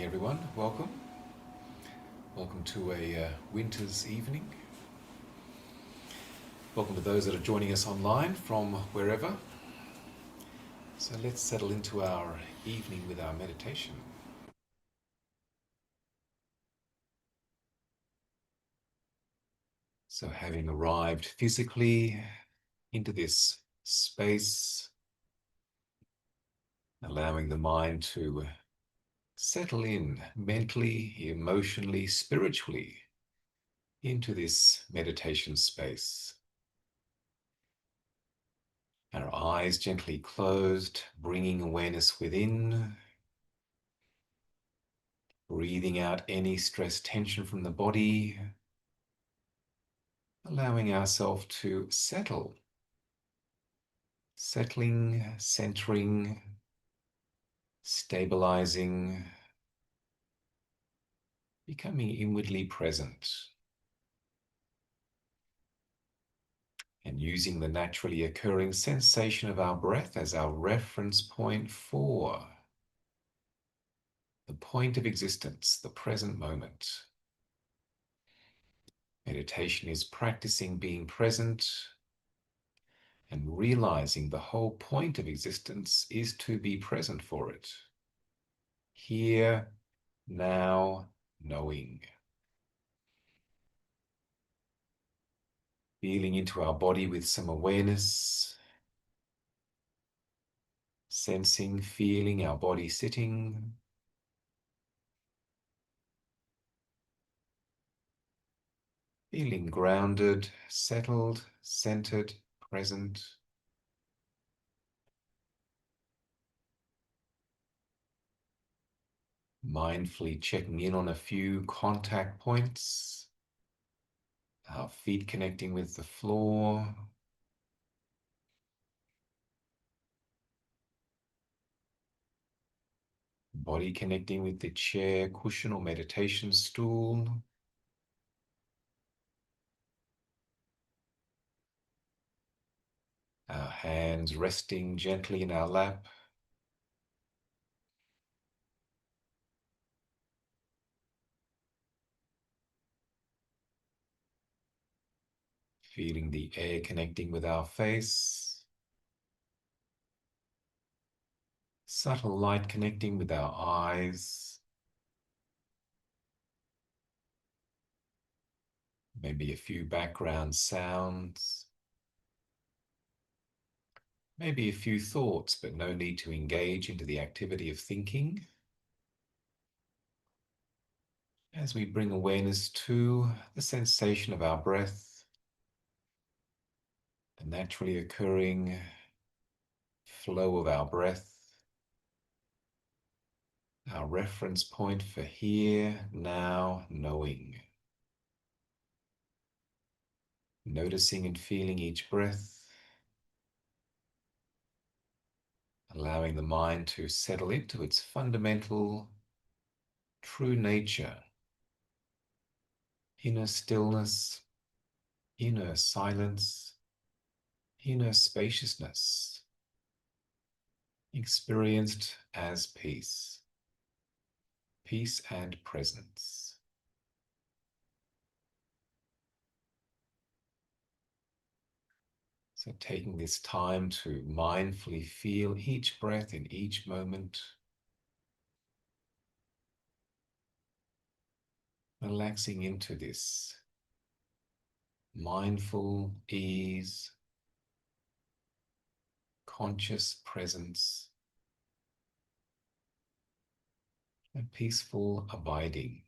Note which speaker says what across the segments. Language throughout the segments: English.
Speaker 1: everyone. Welcome. Welcome to a winter's evening. Welcome to those that are joining us online from wherever. So let's settle into our evening with our meditation. So having arrived physically into this space, allowing the mind to settle in mentally, emotionally, spiritually into this meditation space. Our eyes gently closed, bringing awareness within, breathing out any stress tension from the body, allowing ourselves to settle, settling, centering, stabilizing, becoming inwardly present, and using the naturally occurring sensation of our breath as our reference point for the point of existence, the present moment. Meditation is practicing being present and realizing the whole point of existence is to be present for it. Here, now, knowing. Feeling into our body with some awareness, sensing, feeling our body sitting, feeling grounded, settled, centered, present. Mindfully checking in on a few contact points, our feet connecting with the floor, body connecting with the chair, cushion, or meditation stool. Our hands resting gently in our lap. Feeling the air connecting with our face. Subtle light connecting with our eyes. Maybe a few background sounds. Maybe a few thoughts, but no need to engage into the activity of thinking. As we bring awareness to the sensation of our breath, the naturally occurring flow of our breath, our reference point for here, now, knowing. Noticing and feeling each breath, allowing the mind to settle into its fundamental, true nature, inner stillness, inner silence, inner spaciousness, experienced as peace, peace and presence. So taking this time to mindfully feel each breath in each moment, relaxing into this mindful ease, conscious presence, and peaceful abiding.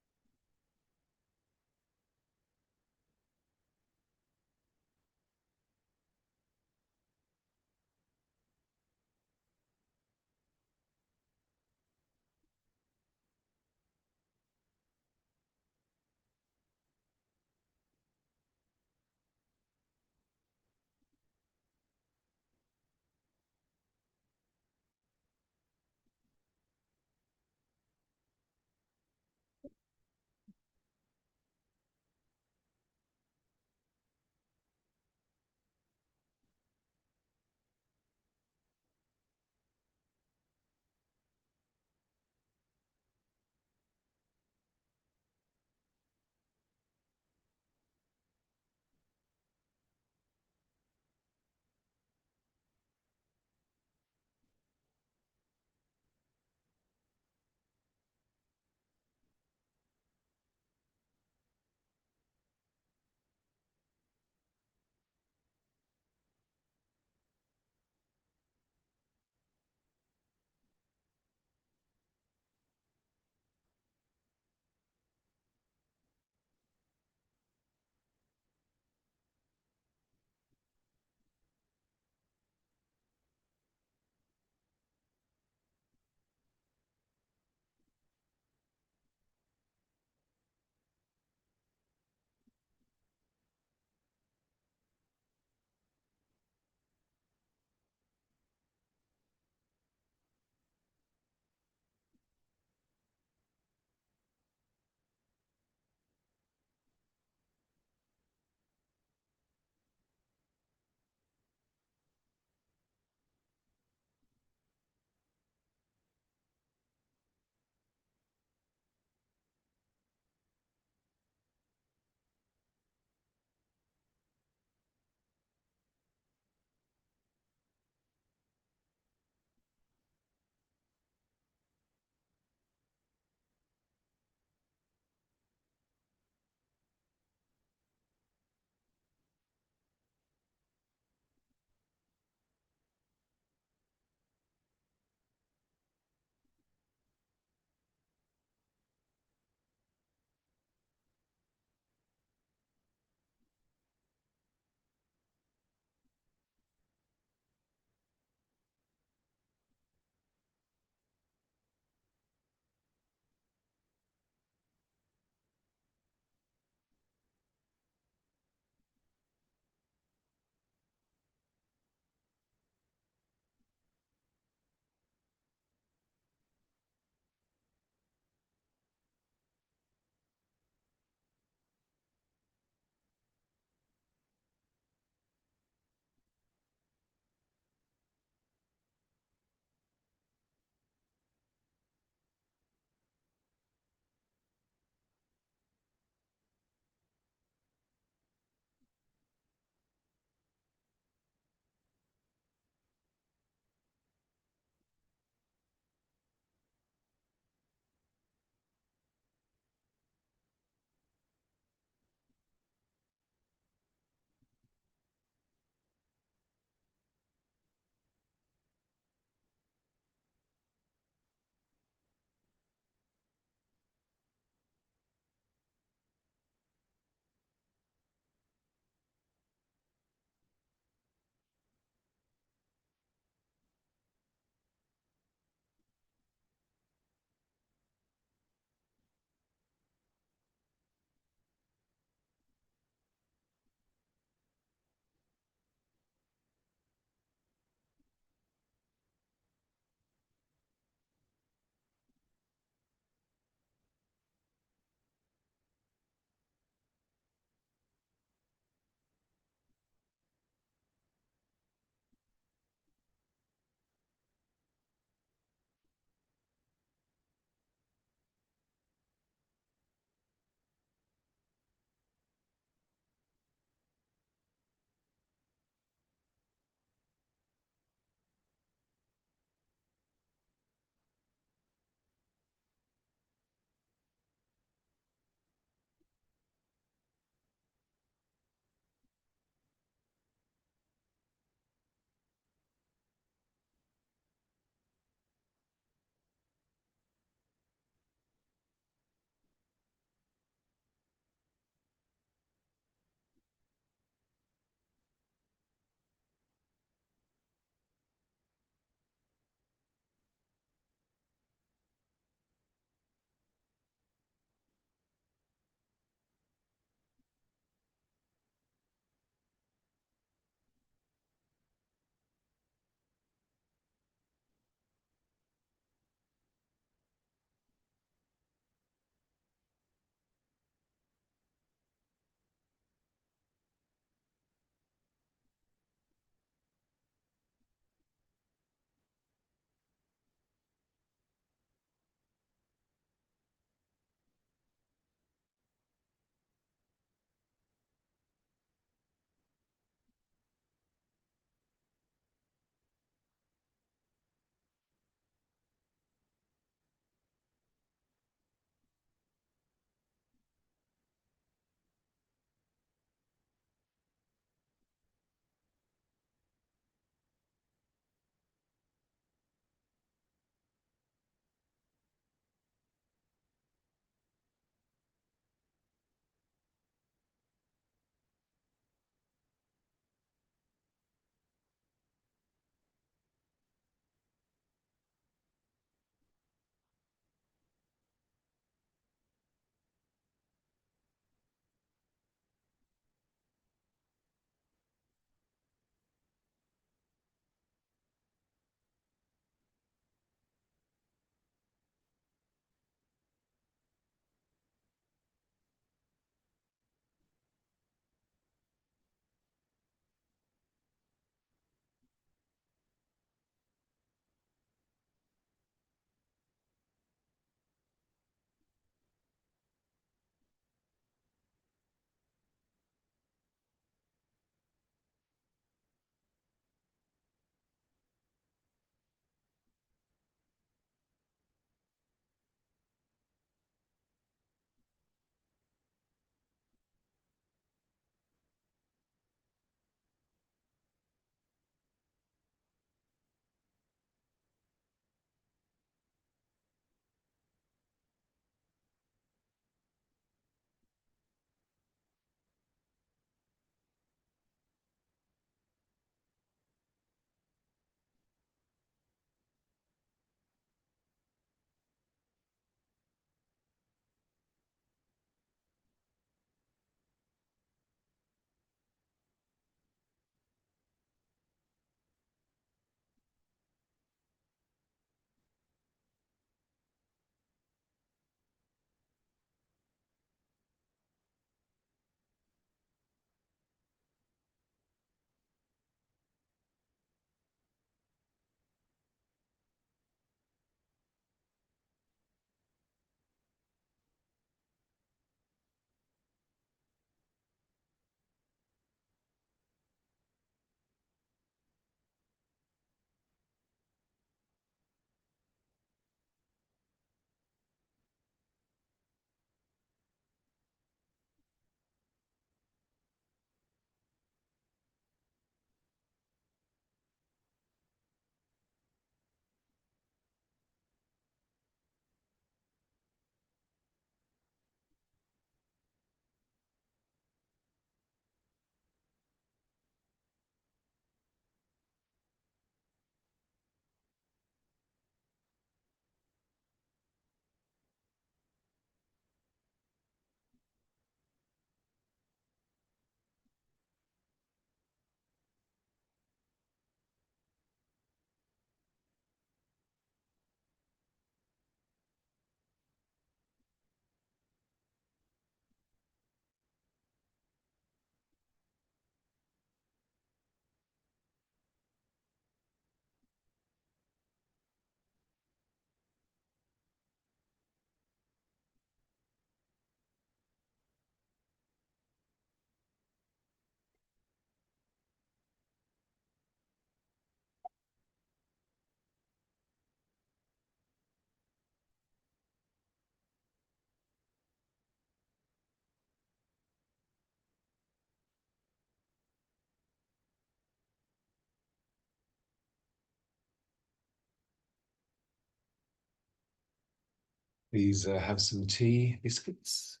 Speaker 1: Please have some tea, biscuits.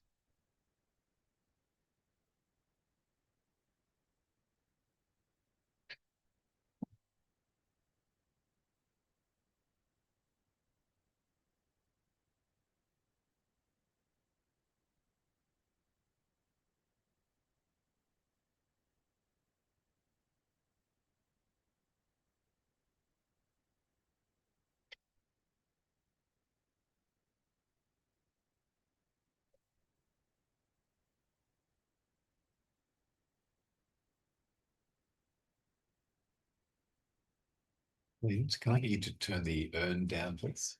Speaker 1: Please, can I get you to turn the urn down, please?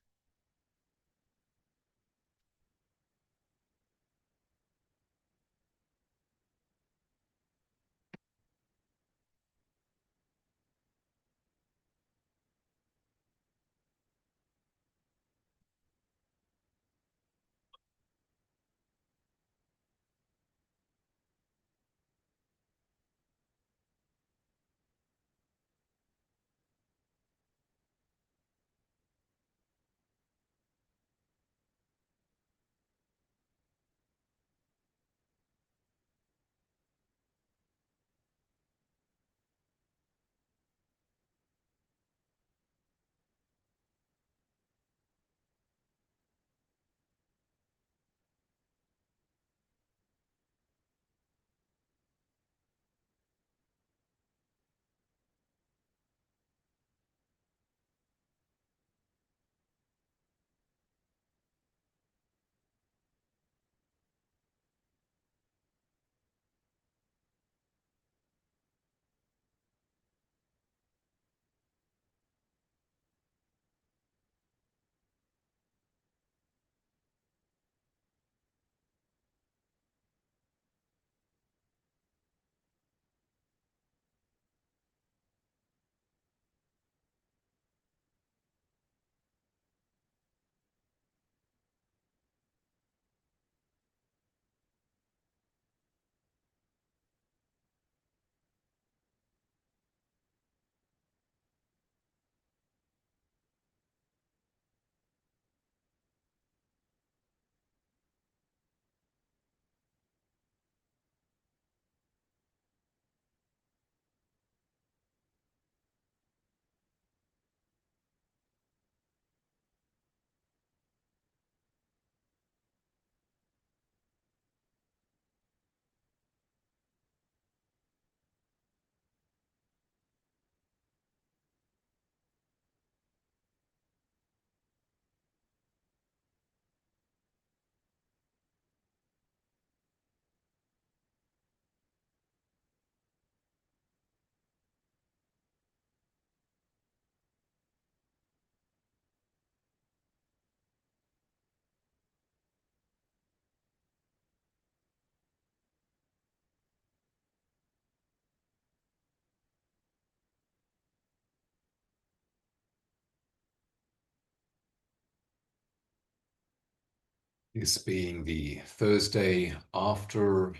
Speaker 1: This being the Thursday after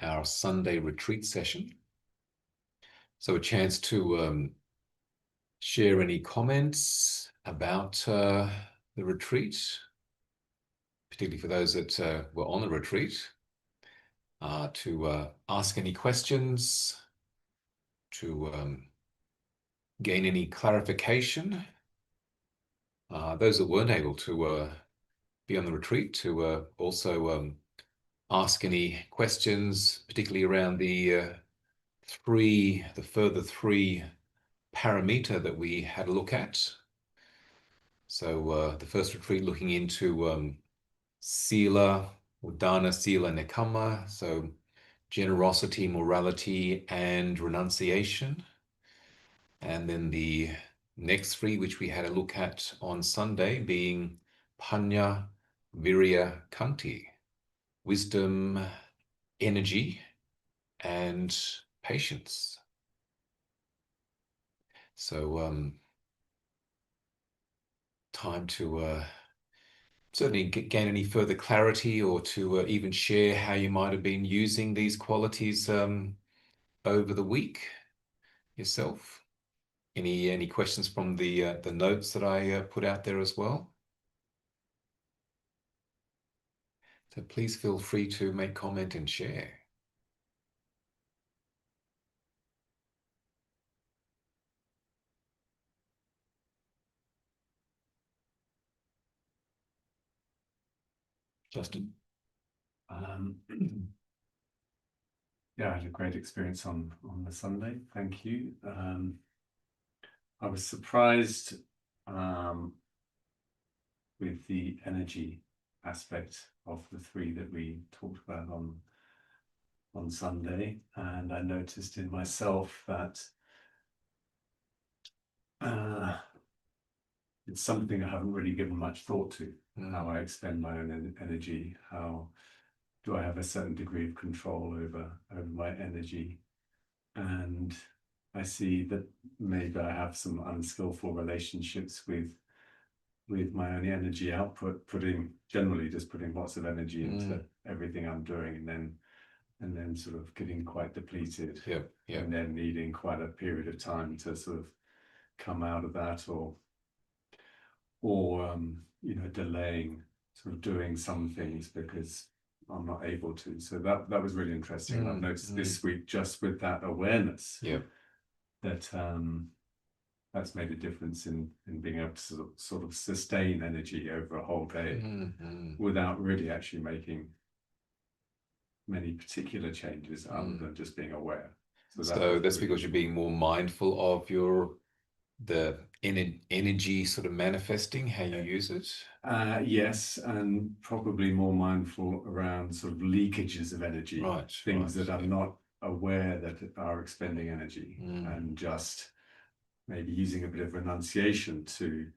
Speaker 1: our Sunday retreat session. So a chance to share any comments about the retreat, particularly for those that were on the retreat, to ask any questions, to gain any clarification. Those that weren't able to be on the retreat to also ask any questions, particularly around the further three paramita that we had a look at. So the first retreat looking into sila, udana, sila, nekama, so generosity, morality, and renunciation. And then the next three, which we had a look at on Sunday, being Pannya, Viriya, Khanti, wisdom, energy, and patience. So time to certainly gain any further clarity or to even share how you might have been using these qualities over the week yourself. Any questions from the notes that I put out there as well? So please feel free to make comment and share. Justin?
Speaker 2: Yeah, I had a great experience on the Sunday. Thank you. I was surprised with the energy aspect of the three that we talked about on Sunday, and I noticed in myself that it's something I haven't really given much thought to. How I expend my own energy, how do I have a certain degree of control over my energy, and I see that maybe I have some unskillful relationships with my own energy output, generally just putting lots of energy into everything I'm doing, and then sort of getting quite depleted, and then needing quite a period of time to sort of come out of that, or delaying sort of doing some things because I'm not able to. So that was really interesting. And I've noticed this week, just with that awareness, that that's made a difference in being able to sort of sustain energy over a whole day without really actually making many particular changes other than just being aware.
Speaker 1: So that's because you're being more mindful of the energy sort of manifesting, how you use it?
Speaker 2: Yes, and probably more mindful around sort of leakages of energy, things that I'm not aware that are expending energy, and just maybe using a bit of renunciation to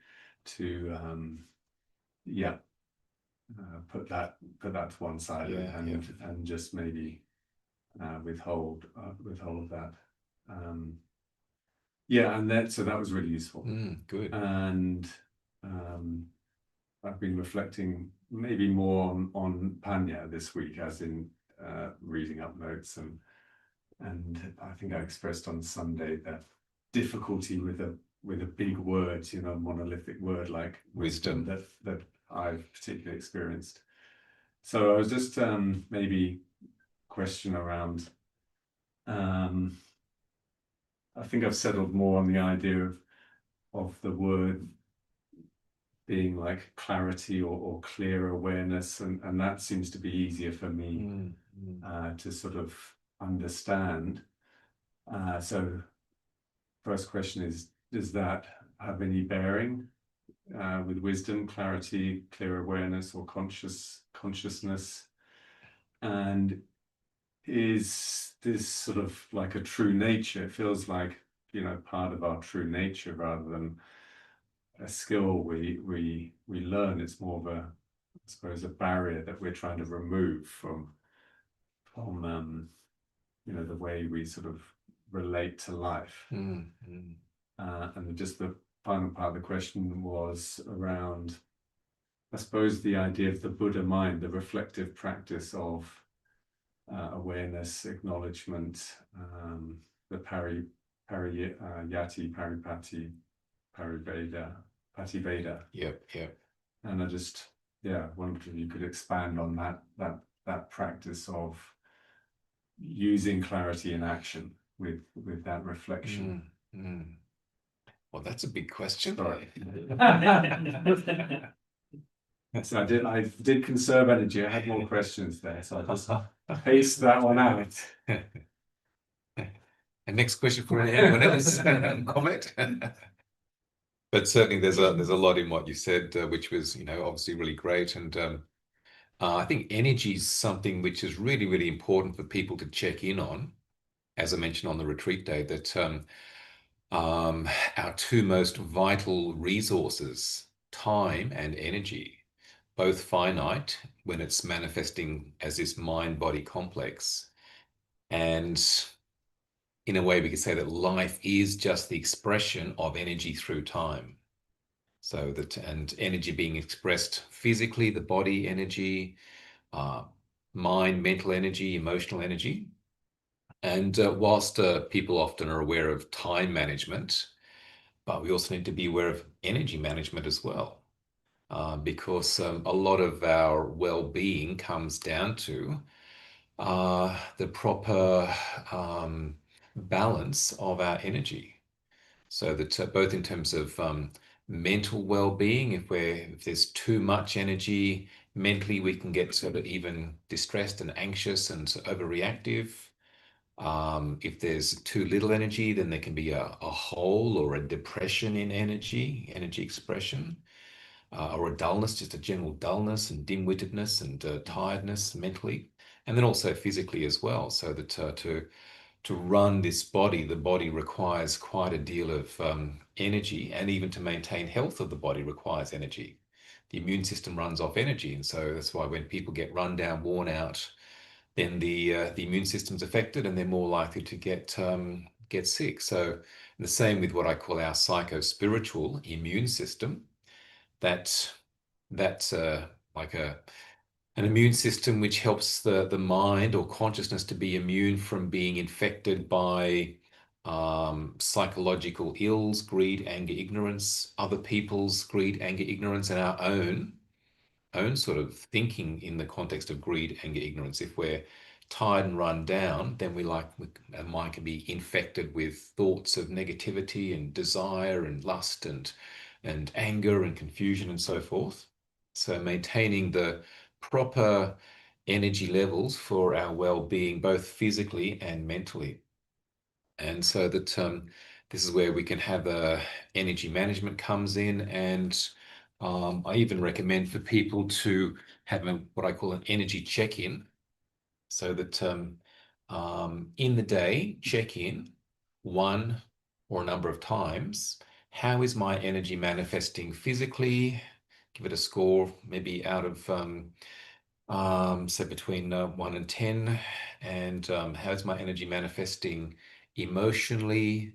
Speaker 2: put that to one side, and just maybe withhold that. So that was really useful.
Speaker 1: Good.
Speaker 2: And I've been reflecting maybe more on Pannya this week, as in reading up notes, and I think I expressed on Sunday that difficulty with a big word, monolithic word like wisdom that I've particularly experienced. So I was just maybe question around. I think I've settled more on the idea of the word being like clarity or clear awareness, and that seems to be easier for me to sort of understand. So first question is, does that have any bearing with wisdom, clarity, clear awareness, or consciousness? And is this sort of like a true nature? It feels like, part of our true nature rather than a skill we learn. It's more of I suppose, a barrier that we're trying to remove from the way we sort of relate to life. And just the final part of the question was around, I suppose, the idea of the Buddha mind, the reflective practice of awareness, acknowledgement, the pariyati, paripati, pariveda, pativeda.
Speaker 1: Yep.
Speaker 2: And I just, wondered if you could expand on that practice of using clarity in action with that reflection.
Speaker 1: Well, that's a big question.
Speaker 2: Sorry. So I did conserve energy. I had more questions there, so I just paced that one out.
Speaker 1: And next question for anyone else? Comment. But certainly there's a lot in what you said, which was, obviously really great. And I think energy is something which is really, really important for people to check in on. As I mentioned on the retreat day, that our two most vital resources, time and energy, both finite when it's manifesting as this mind-body complex. And in a way, we could say that life is just the expression of energy through time. So and energy being expressed physically, the body energy, mind, mental energy, emotional energy. And whilst people often are aware of time management, but we also need to be aware of energy management as well. because a lot of our well-being comes down to the proper balance of our energy. So that both in terms of mental well-being, if there's too much energy mentally, we can get sort of even distressed and anxious and overreactive. If there's too little energy, then there can be a hole or a depression in energy expression, or a dullness, just a general dullness and dim-wittedness and tiredness mentally, and then also physically as well. So that to run this body, the body requires quite a deal of energy, and even to maintain health of the body requires energy. The immune system runs off energy, and so that's why when people get run down, worn out, then the immune system's affected, and they're more likely to get sick. So the same with what I call our psycho-spiritual immune system. That that's like an immune system which helps the mind or consciousness to be immune from being infected by psychological ills, greed, anger, ignorance, other people's greed, anger, ignorance, and our own sort of thinking in the context of greed, anger, ignorance. If we're tired and run down, then our mind can be infected with thoughts of negativity and desire and lust and anger and confusion and so forth. So maintaining the proper energy levels for our well-being, both physically and mentally. And so that this is where we can have energy management comes in. And I even recommend for people to have what I call an energy check-in, so that in the day, check in one or a number of times. How is my energy manifesting physically? Give it a score, maybe out of so between 1 and 10. And how's my energy manifesting emotionally?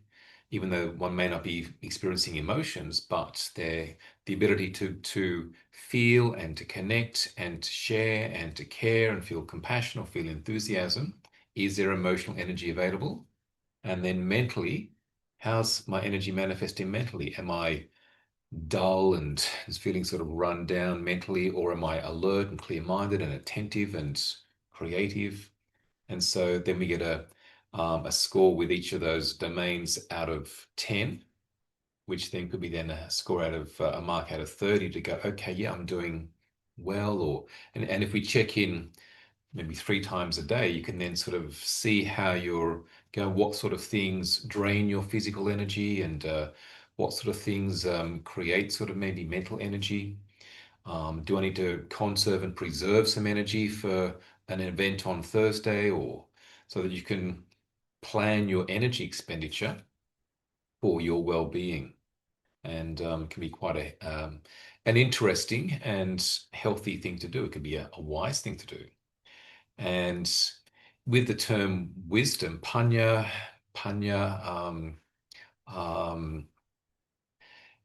Speaker 1: Even though one may not be experiencing emotions, but the ability to feel and to connect and to share and to care and feel compassion or feel enthusiasm. Is there emotional energy available? And then mentally, how's my energy manifesting mentally? Am I dull and is feeling sort of run down mentally, or am I alert and clear-minded and attentive and creative? And so then we get a score with each of those domains out of 10, which then could be then a score out of a mark out of 30 to go, okay, yeah, I'm doing well. And if we check in maybe 3 times a day, you can then sort of see how you're going, what sort of things drain your physical energy, and what sort of things create sort of maybe mental energy. Do I need to conserve and preserve some energy for an event on Thursday, or so that you can plan your energy expenditure for your well-being? And can be quite an interesting and healthy thing to do. It can be a wise thing to do. And with the term wisdom, Pannya,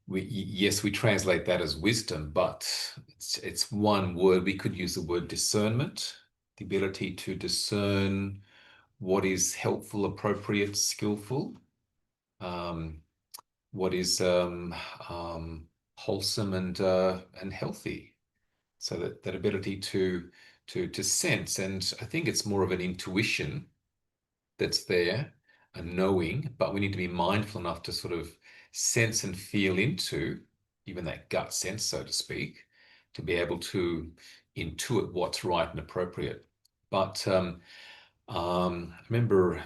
Speaker 1: yes, we translate that as wisdom, but it's one word. We could use the word discernment, the ability to discern what is helpful, appropriate, skillful, um, what is wholesome and healthy. So that ability to sense, and I think it's more of an intuition that's there, a knowing, but we need to be mindful enough to sort of sense and feel into even that gut sense, so to speak, to be able to intuit what's right and appropriate. But I remember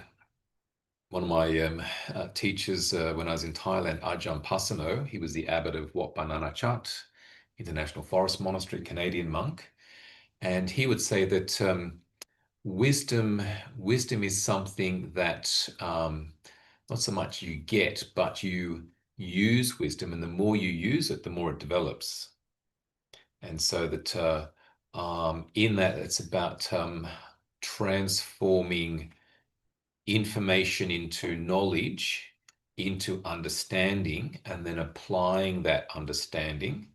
Speaker 1: one of my teachers when I was in Thailand, Ajahn Pasano. He was the abbot of Wat Pah Nanachat International Forest Monastery, Canadian monk. And he would say that wisdom is something that not so much you get, but you use wisdom, and the more you use it, the more it develops. And so that in that, it's about transforming information into knowledge, into understanding, and then applying that understanding.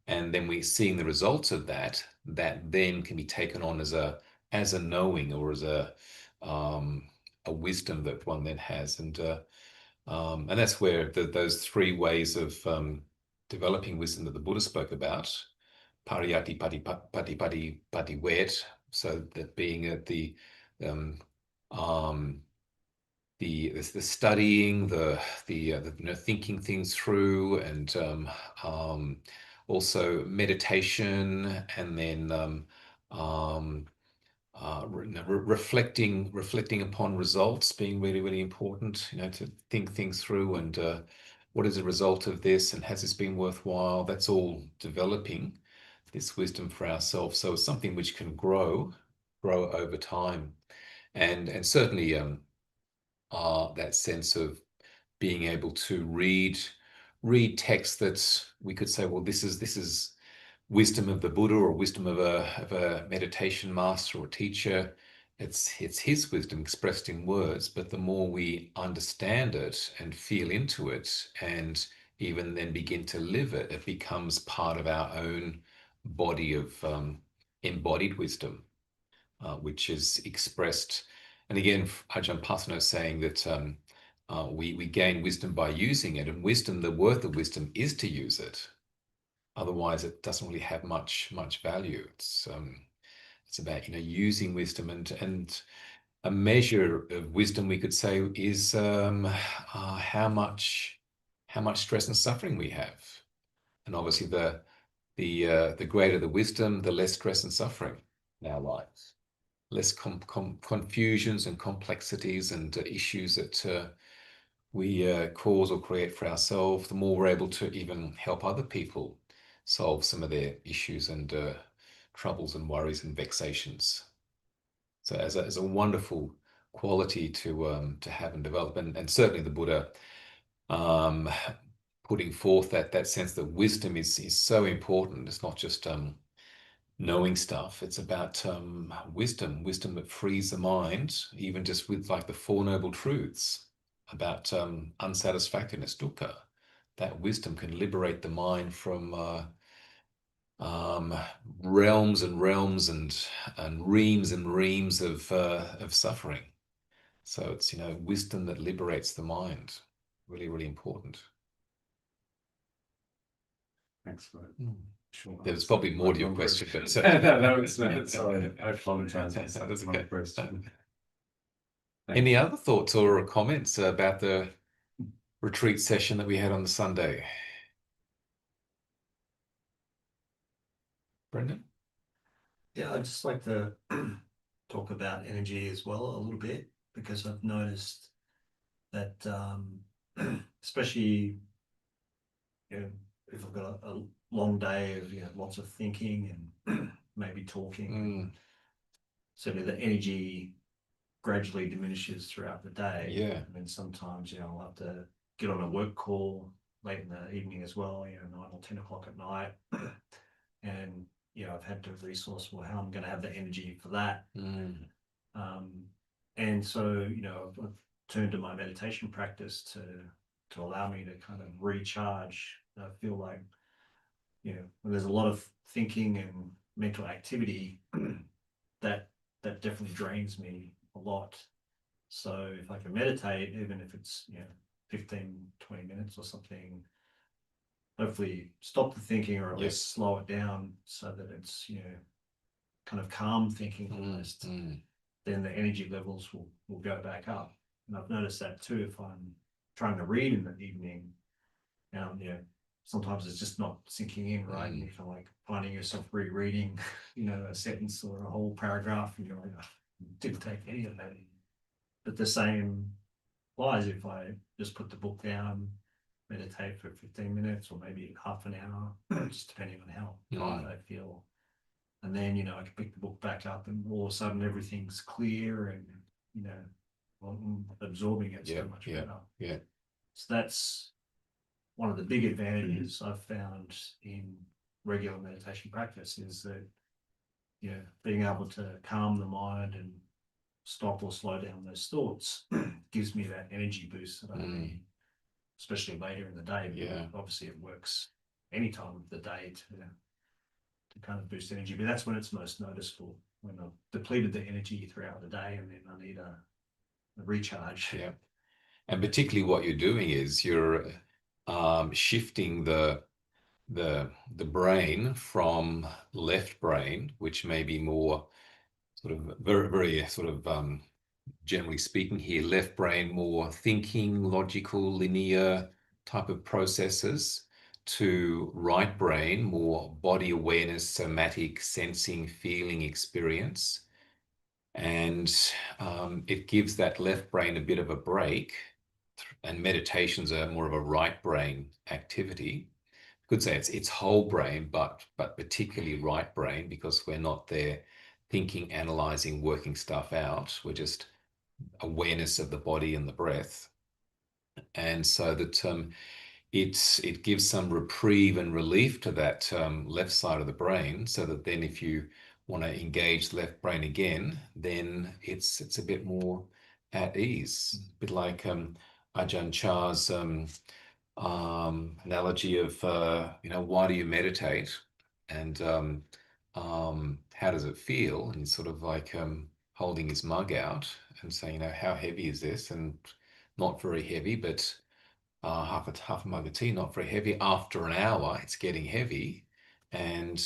Speaker 1: And then we're seeing the results of that, that then can be taken on as a knowing, or as a wisdom that one then has. And that's where those 3 ways of developing wisdom that the Buddha spoke about, pariyati pati pati pati pati wet, so that being at the studying, the thinking things through, and also meditation, and then reflecting upon results being really, really important, to think things through, and what is the result of this, and has this been worthwhile? That's all developing this wisdom for ourselves. So it's something which can grow over time, and certainly that sense of being able to read texts that we could say, well, this is wisdom of the Buddha, or wisdom of a meditation master or teacher. It's his wisdom expressed in words, but the more we understand it and feel into it, and even then begin to live it, it becomes part of our own body of embodied wisdom, which is expressed. And again, Ajahn Pasanno is saying that we gain wisdom by using it, and wisdom, the worth of wisdom is to use it. Otherwise, it doesn't really have much value. It's about using wisdom, and a measure of wisdom, we could say, is how much stress and suffering we have. And obviously, the greater the wisdom, the less stress and suffering in our lives, less confusions and complexities and issues that we cause or create for ourselves. The more we're able to even help other people solve some of their issues and troubles and worries and vexations. So as a wonderful quality to have and develop, and certainly the Buddha putting forth that sense that wisdom is so important. It's not just knowing stuff. It's about wisdom that frees the mind, even just with like the Four Noble Truths about unsatisfactoriness, dukkha. That wisdom can liberate the mind from realms and realms and reams and reams of suffering. So it's wisdom that liberates the mind. Really, really important.
Speaker 2: Thanks for that. Sure.
Speaker 1: There's probably more to your question, but
Speaker 2: no, it's sorry. I apologize. That's my question.
Speaker 1: Any other thoughts or comments about the retreat session that we had on the Sunday? Brendan?
Speaker 3: Yeah, I'd just like to talk about energy as well a little bit, because I've noticed that especially if I've got a long day of lots of thinking and maybe talking, certainly the energy gradually diminishes throughout the day.
Speaker 1: Yeah.
Speaker 3: And then sometimes I'll have to get on a work call late in the evening as well, 9 or 10 o'clock at night, and I've had to resource how I'm going to have the energy for that. And so I've turned to my meditation practice to allow me to kind of recharge. I feel like when there's a lot of thinking and mental activity, that definitely drains me a lot. So if I can meditate, even if it's 15, 20 minutes or something, hopefully stop the thinking, or at least slow it down so that it's kind of calm thinking almost, then the energy levels will go back up. And I've noticed that too if I'm trying to read in the evening. Sometimes it's just not sinking in, right? And you're kind of like finding yourself rereading a sentence or a whole paragraph, and you're like, oh, didn't take any of that in. But the same applies if I just put the book down, meditate for 15 minutes or maybe half an hour, just depending on how tired I feel. And then, I can pick the book back up, and all of a sudden everything's clear, and, I'm absorbing it so much better.
Speaker 1: Yeah.
Speaker 3: So that's one of the big advantages I've found in regular meditation practice, is that, being able to calm the mind and stop or slow down those thoughts gives me that energy boost that I need, especially later in the day.
Speaker 1: Yeah.
Speaker 3: Obviously it works any time of the day to kind of boost energy, but that's when it's most noticeable, when I've depleted the energy throughout the day and then I need a recharge.
Speaker 1: Yeah. And particularly what you're doing is you're shifting the the brain from left brain, which may be more sort of very sort of generally speaking here, left brain more thinking, logical, linear type of processes, to right brain more body awareness, somatic, sensing, feeling experience. And it gives that left brain a bit of a break. And meditations are more of a right brain activity. Could say it's whole brain, but particularly right brain, because we're not there thinking, analyzing, working stuff out. We're just awareness of the body and the breath. And so that it gives some reprieve and relief to that left side of the brain, so that then if you want to engage the left brain again, then it's a bit more at ease. A bit like Ajahn Chah's analogy of why do you meditate, and how does it feel, and sort of like holding his mug out and saying, how heavy is this? And not very heavy, but half a mug of tea, not very heavy. After an hour, it's getting heavy, and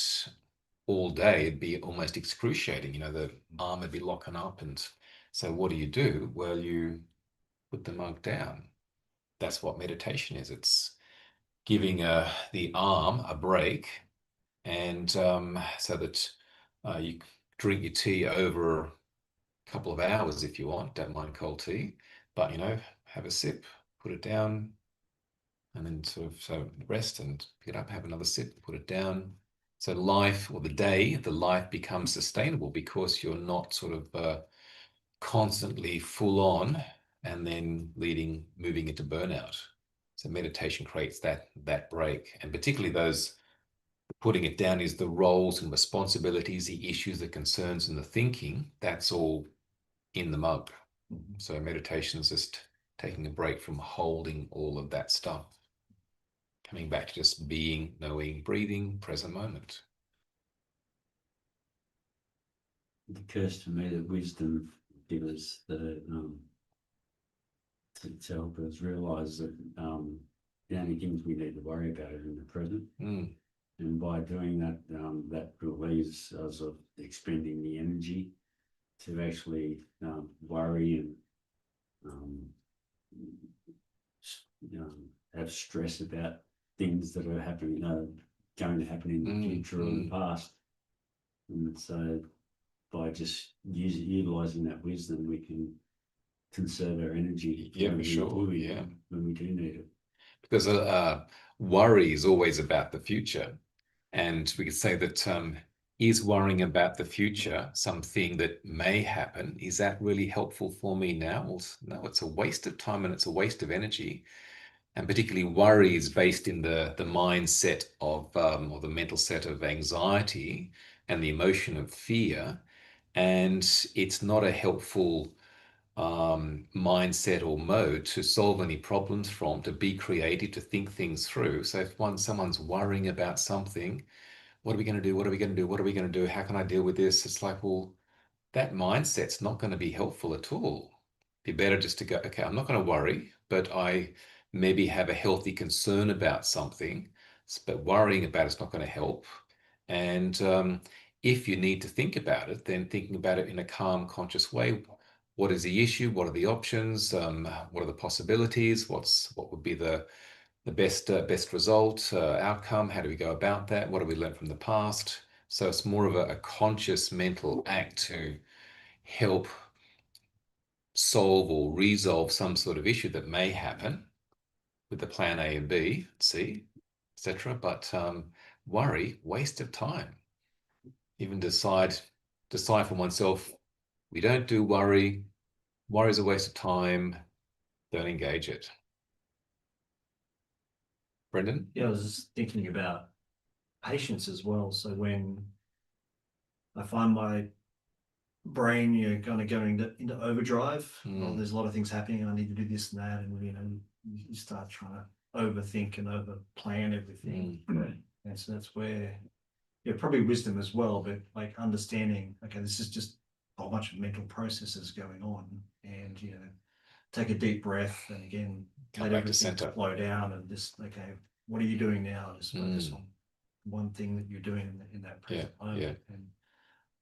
Speaker 1: all day it'd be almost excruciating. The arm would be locking up, and so what do? Well, you put the mug down. That's what meditation is. It's giving the arm a break, and so that you drink your tea over a couple of hours if you want. Don't mind cold tea, but have a sip, put it down, and then sort of rest and pick it up, have another sip, put it down. So life, or the life becomes sustainable, because you're not sort of constantly full on and then moving into burnout. So meditation creates that break, and particularly those putting it down is the roles and responsibilities, the issues, the concerns, and the thinking. That's all in the mug. So meditation is just taking a break from holding all of that stuff, coming back to just being, knowing, breathing, present moment.
Speaker 4: It occurs to me that wisdom gives us to help us realise that the only things we need to worry about are in the present. And by doing that, that relieves us of expending the energy to actually worry and have stress about things that are happening, going to happen in the future or the past. And so by just utilising that wisdom, we can conserve our energy.
Speaker 1: Yeah, for sure.
Speaker 4: When we do need it.
Speaker 1: Because worry is always about the future. And we could say that is worrying about the future something that may happen? Is that really helpful for me now? Well, no, it's a waste of time and it's a waste of energy. And particularly worry is based in the mindset of, or the mental set of anxiety and the emotion of fear. And it's not a helpful mindset or mode to solve any problems from, to be creative, to think things through. So if someone's worrying about something, what are we going to do? What are we going to do? What are we going to do? How can I deal with this? It's like, well, that mindset's not going to be helpful at all. Be better just to go, okay, I'm not going to worry, but I maybe have a healthy concern about something, but worrying about it's not going to help. And if you need to think about it, then thinking about it in a calm, conscious way. What is the issue? What are the options? What are the possibilities? What would be the best result, outcome? How do we go about that? What have we learned from the past? So it's more of a conscious mental act to help solve or resolve some sort of issue that may happen with the plan A and B, C, etc. But worry, waste of time. Even decide for oneself, we don't do worry. Worry is a waste of time. Don't engage it. Brendan?
Speaker 3: Yeah, I was just thinking about patience as well. So when I find my brain, kind of going into overdrive, there's a lot of things happening, and I need to do this and that, and you start trying to overthink and over plan everything. And so that's where, probably wisdom as well, but like understanding, okay, this is just a whole bunch of mental processes going on, and take a deep breath, and again,
Speaker 1: Come
Speaker 3: let
Speaker 1: back to
Speaker 3: everything
Speaker 1: center.
Speaker 3: flow down, and just, okay, what are you doing now? Just focus on one thing that you're doing in that present moment. And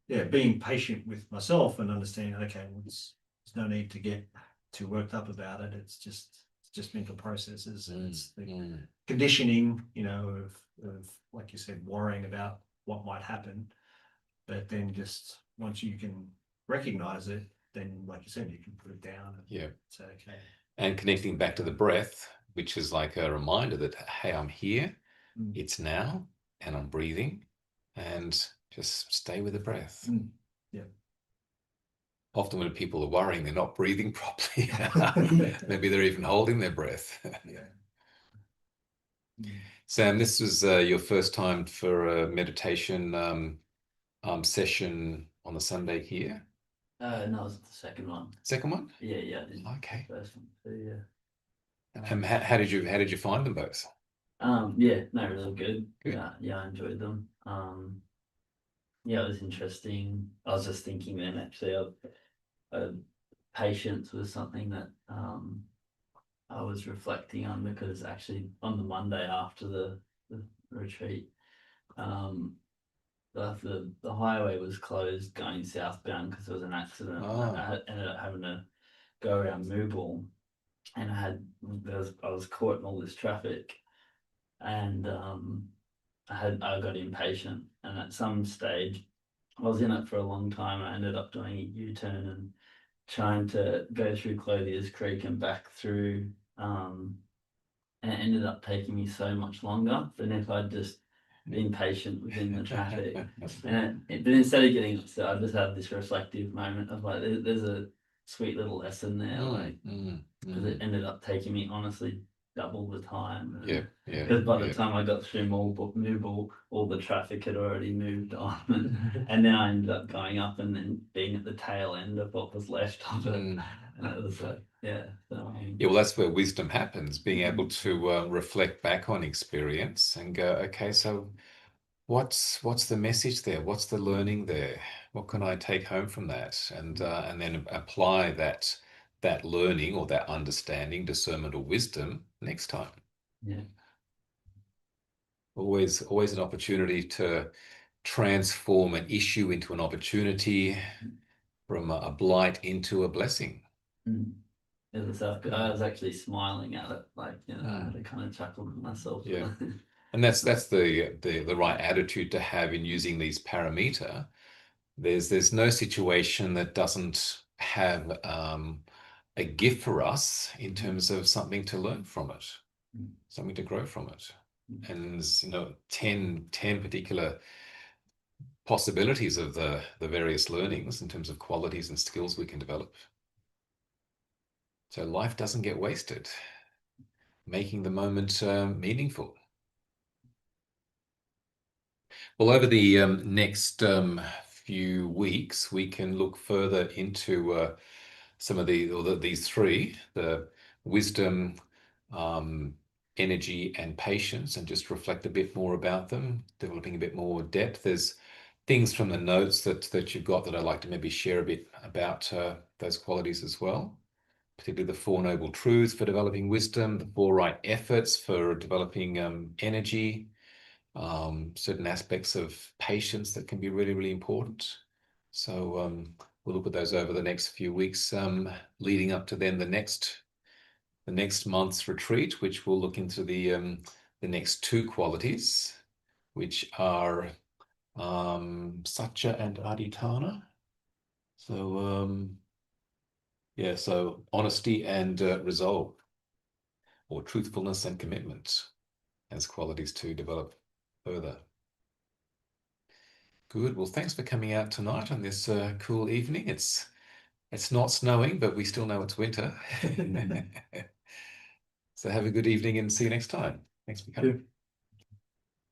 Speaker 3: yeah, being patient with myself and understanding, okay, well, there's no need to get too worked up about it. It's just mental processes, and it's the conditioning, you know, of like you said, worrying about what might happen. But then just once you can recognize it, then like you said, you can put it down and say, okay.
Speaker 1: And connecting back to the breath, which is like a reminder that, hey, I'm here, it's now, and I'm breathing, and just stay with the breath.
Speaker 3: Yeah.
Speaker 1: Often when people are worrying, they're not breathing properly. Maybe they're even holding their breath. Sam, this was your first time for a meditation session on the Sunday here?
Speaker 5: No, it was the second one.
Speaker 1: Second one?
Speaker 5: Yeah.
Speaker 1: Okay.
Speaker 5: First one. So, yeah.
Speaker 1: How did you find them both?
Speaker 5: Yeah, no, really good. Yeah, I enjoyed them. Yeah, it was interesting. I was just thinking then actually of patience was something that I was reflecting on, because actually on the Monday after the retreat, the highway was closed going southbound because there was an accident. I ended up having to go around Mooble, and I was caught in all this traffic, and I got impatient, and at some stage I was in it for a long time. I ended up doing a U-turn and trying to go through Clothier's Creek and back through, and it ended up taking me so much longer than if I'd just been patient within the traffic. But instead of getting upset, I just had this reflective moment of like, there's a sweet little lesson there, because it ended up taking me honestly double the time. Because by the time I got through Mooble, all the traffic had already moved on, and then I ended up going up and then being at the tail end of what was left of it. And it was like, well,
Speaker 1: that's where wisdom happens, being able to reflect back on experience and go, okay, so what's the message there? What's the learning there? What can I take home from that? And then apply that learning or that understanding, discernment or wisdom next time. Always an opportunity to transform an issue into an opportunity, from a blight into a blessing.
Speaker 5: I was actually smiling at it, like, I had to kind of chuckle to myself.
Speaker 1: And that's the right attitude to have in using these paramita. There's no situation that doesn't have a gift for us in terms of something to learn from it, something to grow from it. And there's 10 particular possibilities of the various learnings in terms of qualities and skills we can develop. So life doesn't get wasted, making the moment meaningful. Well, over the next few weeks, we can look further into some of these three: the wisdom, energy, and patience, and just reflect a bit more about them, developing a bit more depth. There's things from the notes that you've got that I'd like to maybe share a bit about those qualities as well, particularly the 4 noble truths for developing wisdom, the 4 right efforts for developing energy, certain aspects of patience that can be really, really important. So we'll look at those over the next few weeks, leading up to then the next month's retreat, which will look into the next 2 qualities, which are Satya and Adhitthana. So so honesty and resolve, or truthfulness and commitment, as qualities to develop further. Good. Well, thanks for coming out tonight on this cool evening. It's not snowing, but we still know it's winter. So have a good evening and see you next time. Thanks for coming.